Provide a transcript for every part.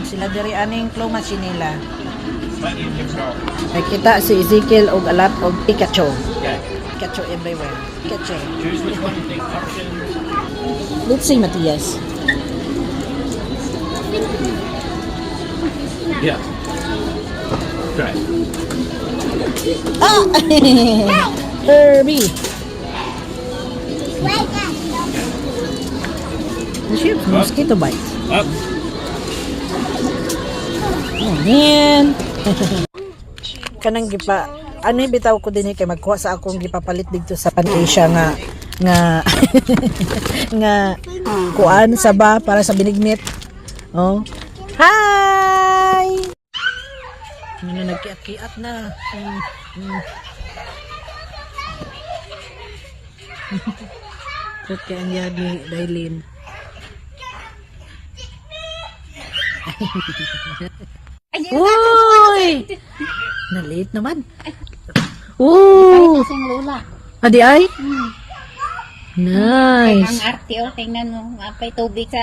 Sila diri aning claw machine nila. Ay kita si Ezekiel og alat og Pikachu. Pikachu everywhere. Pikachu. Let's see, Matias. Yeah. Try. Ah! Herbie. Mosquito bite. Up. Oh, man. Kanang gipa ano bitaw ko dinhi kay magkuha sa akong gipapalit dito sa Pantasia nga nga kuan sa ba para sa binignit. Oh. Hi. Ano nagkiat-kiat na. Kut kaya niya ni Dailin. Uy! Nalit naman. Ooh! Sing Lola. Adi ay? Ang Nice. arte o, tingnan mo, mapay tubig sa...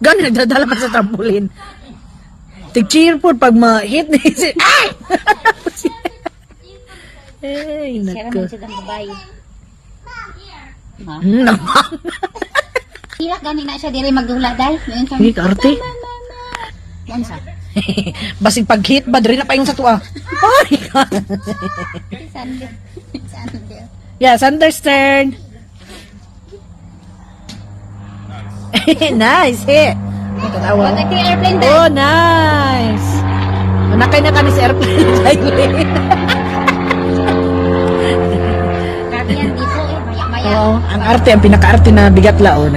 Gano'n nagdadala pa sa trampoline. Tig-cheer po pag ma-hit ni si... Ay! Ay, Sira nako. mo siya ng babae. Naman. Hila, gani na siya diri magdula dahil. Hindi ka arte. Yan sa. Basig pag-hit ba? Dari na pa yung sa tuwa. Ay! Sandel. Sandel. Yeah, Sanders turn. Nice hit. Ay, katawa. Wag ito airplane dahil. Oh, nice. Nakay na ka ni sa airplane. Grabe yan dito eh, maya-maya. Oo, ang arte, ang pinaka-arte na bigat la. Oh,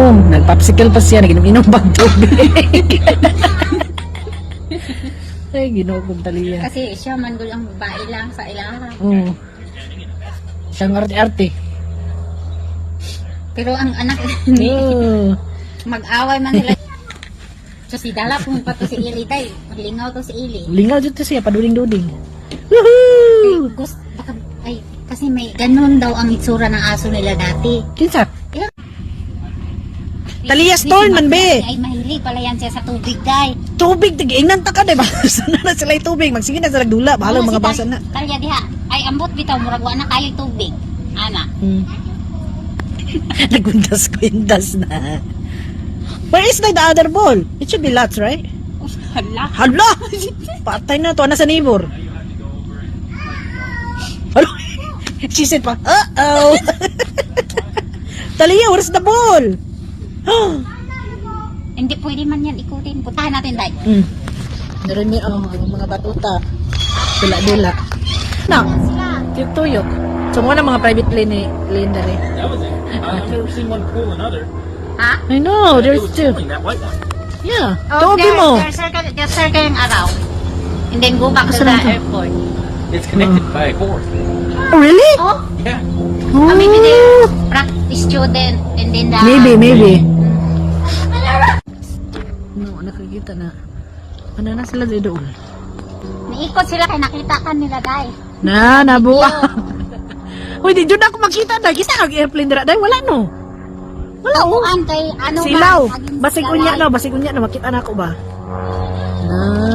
nagpapsikel pa siya, naginom-inom bang tubig. Ay, ginoo kong taliya. Kasi siya mandul ang babae lang sa ilaha. Oo. Siyang arte-arte. Pero ang anak Oo. mag-away man nila. So si Dala pumunta to si Ili tay. Maglingaw to si Ili. Lingaw dito siya, paduling-duling. Woohoo! Gusto, baka, ay, kasi may ganun daw ang itsura ng aso nila dati. Kinsa? Eh, Talias torn man, be. Ay, mahilig pala yan siya sa tubig, day. Tubig, tig-ingnan ta ka, diba? Sana na sila yung tubig. Magsige na sila dula. Bahala mga basa na. Talya diha. Ay, ambot bitaw, muragwa na kayo tubig. Ana. Nagundas-gundas na. Where is the other ball? It should be lots, right? Hala. Hala! Patay na to. Nasa neighbor? Hala! She said pa, uh-oh! Talia, where's the ball? Hindi pwede man yan ikutin. Puntahan natin, day. Meron niya, ang mga batuta. Dila-dila. Na, tuyok-tuyok. So, mga mga private lane ni Linda eh. That was it. I've never seen one pull another. Ha? I know, It there's was two. pulling that white one. Yeah, tobi mo. They're circling around. And then go back to the airport. It's connected by a cord. Oh, really? Oh, Yeah. maybe they're practice student and then the... Maybe. No, nakikita na. Ano na sila doon? Naikot sila kay nakita ka nila, day. Nabuwa. Uy, di dyan ako makita na. Kita kag airplane dira. Dahil wala no. Wala oh. Uan kay ano Silaw. ba? Basig unya na. Makita na ako ba?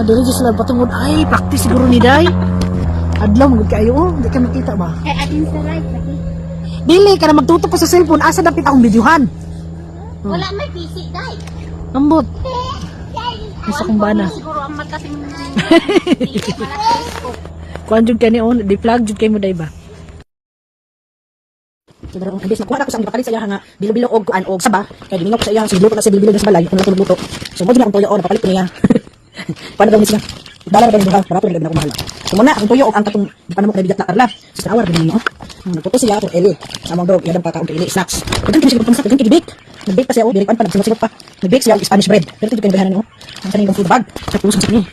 Dili dyan sila patungod. Ay, practice siguro ni Day. Adlaw, magod kayo. Oh, hindi ka makita ba? Kay adin sa right, lagi. Dili, ka na magtutok pa sa cellphone. Asa dapit akong videohan. Wala may PC, day. Ambot. Isa kong bana. Siguro ang matasing Kuan jud kani on, di-plug jud kay mo Day ba? Siguro ang bis nakuha ko sa gipapalit sa iya nga bilo-bilo og kuan og saba. Kay gimingaw ko sa iya siguro na sa bilo-bilo sa balay kung luto. So mo jud akong tuyo on papalit ko niya. Paano daw ni siya? Dala ba ni buha para pud na ko mahal. So muna ang tuyo og ang katong paano mo kay bigat na karla. Sa tawar din niyo. Nagputo siya for Eli. Among dog yadang pa kaon kay Eli snacks. Kadang kini siguro sa kadang kini Nag-bake pa siya o biripan pa nagsingot pa. Nag-bake siya og Spanish bread. Pero ito kay bahanan niyo. Ang kaning food bag. Tapos sa kini.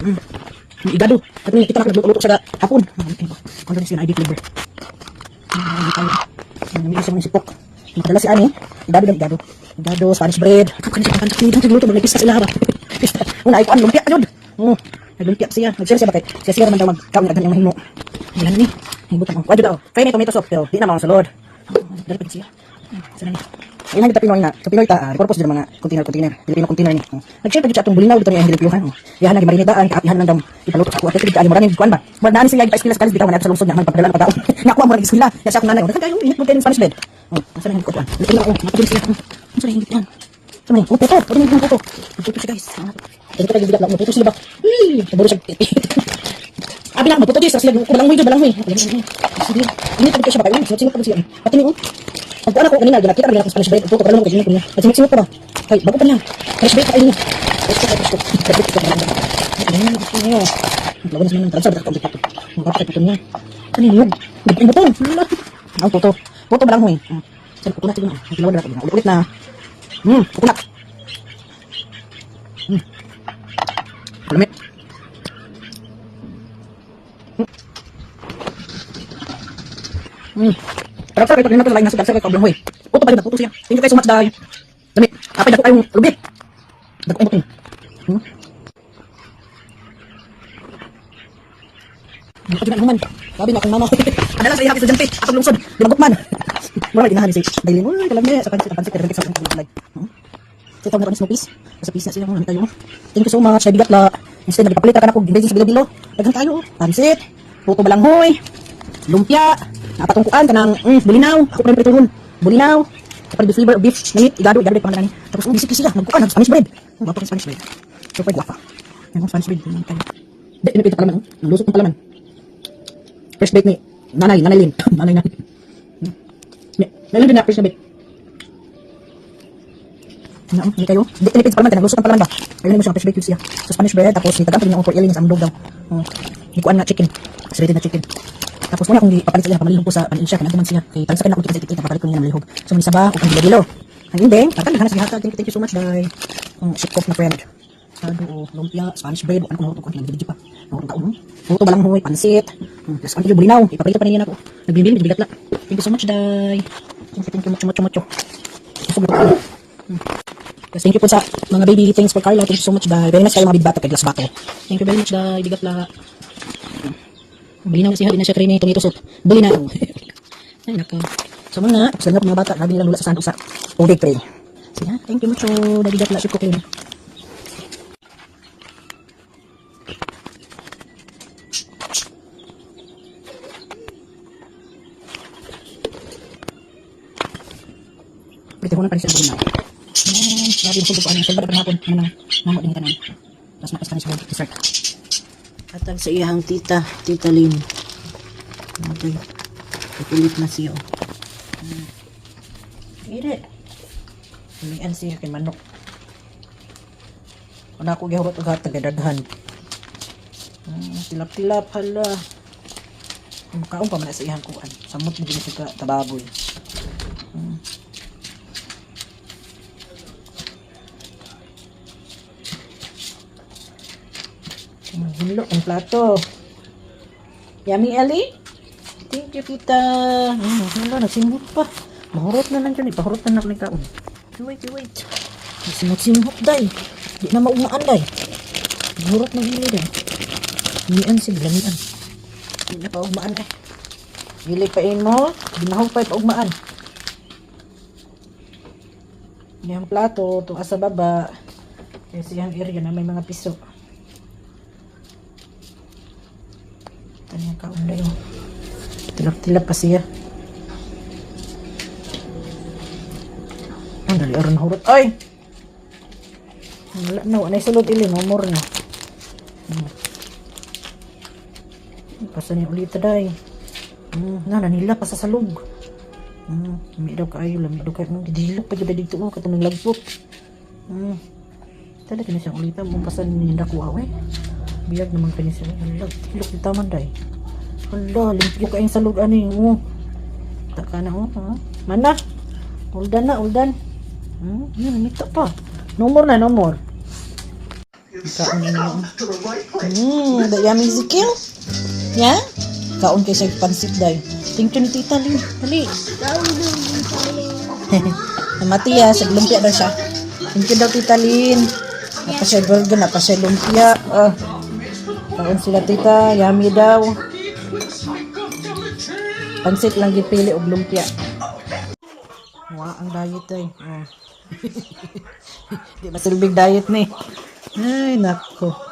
Igado. At ni kita nagluto sa hapon. Ano ni siya ID flavor. May isa mong sipok. Padala si Ani. Igado, Spanish bread. Kapan siya kapan siya nagluto magpista sila ba. Una ay kuan lumpia jud. Naglumpia siya. Nag-share siya bakit. Siya man daw magkaon nagdan yung mahimo. Ilan ni? Hibutan ko. Wajud daw. Kaya may tomato soup pero di na mao sa Lord. Dali pa siya. Sana ni. Ayun na kita Pinoy na. Sa Pinoy ta, repurpose din mga container. Filipino container ni. Nag-share pa jud sa atong bulinaw dito ni ang review han. Yahan na gimarinidaan, kaapihan lang dam. Ipaluto sa ako at kaya maraming kuan ba. Mo naan siya ipa eskwela sa kalis bitaw na sa lungsod na man pagdala pa daw. Nakuha mo ra eskwela. Ya sa akong nanay. Dagan kayo init mo kayo Spanish bed. Oh, asa na ko tuan. Dito ako, mapabilis siya. Asa na hingit yan. Asa na puto. Ano yung puto? Puto siya guys. Dito tayo bigat lang puto sila ba. Taburo siya. Abi lang puto sa sila kulang mo balang mo. Sige. Ini tadi siya ba kayo? Sino pa siya? Pati ni pag ano ko kanina, ginakita rin ako sa Spanish bread. Ito, parang ako kasi niya. At sinit-sinit pa ba? Ay, bago pa niya. Spanish bread pa kayo niya. Lawan naman ng transfer. Baka ito. Baka ito niya. Kanina yun. Baka ito. Ang puto. Puto ba lang mo eh. Saan puto natin yun. Lawan na natin. Ulit na. Puto na. Palamit. Pero ito rin natin lain nasa dancer kay Kablong Hoy. Puto pa rin puto siya. Thank you guys so much dahil. Dami. Apay dako kayong lubi. Dako mo tin. Dako din naman. Sabi na akong mama. Adala sa ihapis estudyante. Atong lungsod. Bimagot man. Mura ginahan si Daily mo. Kalami sa pansit pero sa vlog. Sa taon na rin Snoopy's. Sa piece na siya mo tayo. Thank you so much. Ay bigat la. Instead na gipapalit ka na ko ingredients bilo-bilo. Daghan kayo. Pansit. Puto balanghoy. Lumpia. Napatungkuan ka ng bulinaw. Ako pa rin prituhon. Bulinaw. Kapag flavor of beef, nangit, igado pa naman. Tapos bisik sila. Nagkukan, Spanish bread. Wapa rin Spanish bread. Super guwapa. Yan ang Spanish bread. Hindi, pinipita palaman. Nalusot ng palaman. Fresh bake ni Nanay Lin. Nanay na. Nanay din na fresh na bake. Hindi kayo. Hindi, pinipita palaman. Nalusot ng palaman ba? Ayun mo siyang fresh bake siya. Sa Spanish bread. Tapos nitagang pinyung for iling sa amdog daw. Nikuan na chicken. Ready na chicken. Tapos muna kung ipapalit siya, pamalihog po sa panin siya, kanaguman siya. Kaya tayo sa kanya, kung titik-titik, napapalit ko niya ng malihog. So, may isa ba, kung bilo-bilo. Ang ending, tatagdahan na sa hatag. Thank you so much, dahil ship off na friend. Sado, lumpia, Spanish bread, ano ko nahutok ko, nag-video pa. Nahutok taon, puto balang hoy, pansit. Tapos, ang kilo bulinaw, ipapalit pa niya na ako. Nagbibili, bigat la. Thank you so much, dahil. Thank you, mucho. Yes, thank you po sa mga baby things for Carla. Thank you so much, dahil. Very nice kayo mga bidbata kay Glass Bato. Thank you very much, dahil. Bigat la. Bulinaw na siya, di na siya creamy tomato soup. Bulinaw. Ay, nako. So muna, tapos lang mga bata, lagi nilang lula sa sandok sa tubig tray. So yan, thank you mucho. Dagigat la, ship ko kayo. Pwede ko na pa rin siya bulinaw. Lagi yung subo ko, ano, silba na hapon, ano nang mamot din tanan. Tapos napas ka rin sa dessert. Atag sa iyang tita Lynn. Atag, ikulit na siya. Ire. Hulian siya kay manok. Kung ako gihurot og hatag gadaghan. Tilap-tilap hala. Kaon pa man sa iyang kuan. Samot mo din sa tababoy. Hulok ang plato. Yummy, Ellie? Thank you, tita. Hala, nagsimhot pa. Mahurot na lang dyan. Ipahurot na lang kaon. Wait. Nagsimhot, day. Di na maumaan, day. Mahurot na gili, day. Mian si Blamian. Di na pa umaan, eh. Gili pain mo. Ginahog pa ipaumaan. Yung plato, ito sa baba. Kasi yung area na may mga piso. Tanya kaon dayo. Tilap-tilap pa siya. Ang dali aron hurot. Ay! Wala na. Wala sulod ili. Nomor na. Pasan niya ulit taday. Nanila pa sa salog. Lami daw kayo. Lami daw kayo. Didilok pa dyan dito. Katong naglagpot. Talaga na siyang ulitan. Pasan niya nakuha. Biyag naman kanya siya. Hala, tilok di taman day. Hala, limpyo kayong salog ani. Taka na Mana? Uldan. Yan, nito pa. Nomor. Kaon niyo. Da yummy Ezekiel? Yan? Kaon kayo sa pansit day. Thank you ni Tita Lynn. Dali. Matiya, sa lumpia daw siya. Thank you daw Tita Lynn. Napasya burger, napasya lumpia. Kaon sila tita, yummy daw. Pansit lang gipili og lumpia. Wow. ang diet ay. Oh. Di masilbig diet ni. Ay, nako.